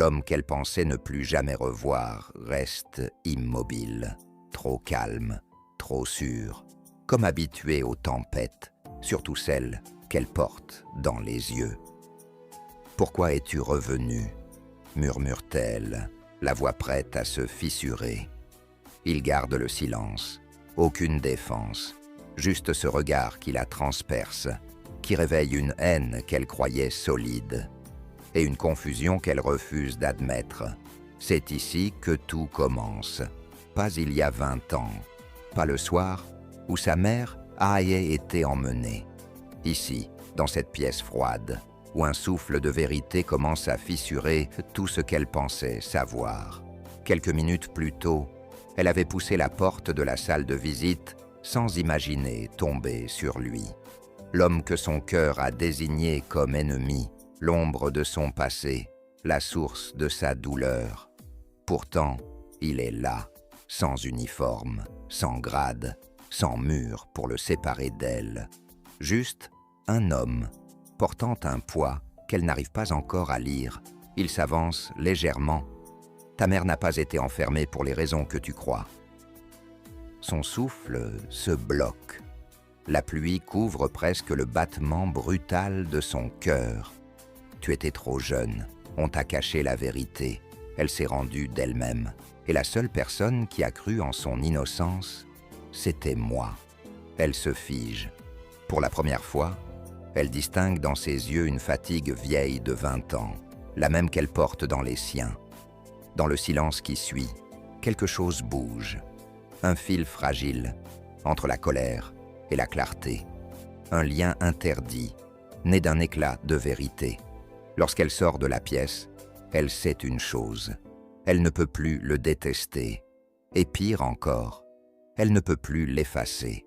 L'homme qu'elle pensait ne plus jamais revoir reste immobile, trop calme, trop sûr, comme habitué aux tempêtes, surtout celles qu'elle porte dans les yeux. « Pourquoi es-tu revenu ?» murmure-t-elle, la voix prête à se fissurer. Il garde le silence, aucune défense, juste ce regard qui la transperce, qui réveille une haine qu'elle croyait solide, et une confusion qu'elle refuse d'admettre. C'est ici que tout commence, pas il y a 20 ans, pas le soir où sa mère avait été emmenée. Ici, dans cette pièce froide, où un souffle de vérité commence à fissurer tout ce qu'elle pensait savoir. Quelques minutes plus tôt, elle avait poussé la porte de la salle de visite sans imaginer tomber sur lui. L'homme que son cœur a désigné comme ennemi, l'ombre de son passé, la source de sa douleur. Pourtant, il est là, sans uniforme, sans grade, sans mur pour le séparer d'elle. Juste un homme, portant un poids qu'elle n'arrive pas encore à lire. Il s'avance légèrement. Ta mère n'a pas été enfermée pour les raisons que tu crois. Son souffle se bloque. La pluie couvre presque le battement brutal de son cœur. Tu étais trop jeune, on t'a caché la vérité. Elle s'est rendue d'elle-même. Et la seule personne qui a cru en son innocence, c'était moi. Elle se fige. Pour la première fois, elle distingue dans ses yeux une fatigue vieille de 20 ans, la même qu'elle porte dans les siens. Dans le silence qui suit, quelque chose bouge. Un fil fragile, entre la colère et la clarté. Un lien interdit, né d'un éclat de vérité. Lorsqu'elle sort de la pièce, elle sait une chose. Elle ne peut plus le détester. Et pire encore, elle ne peut plus l'effacer.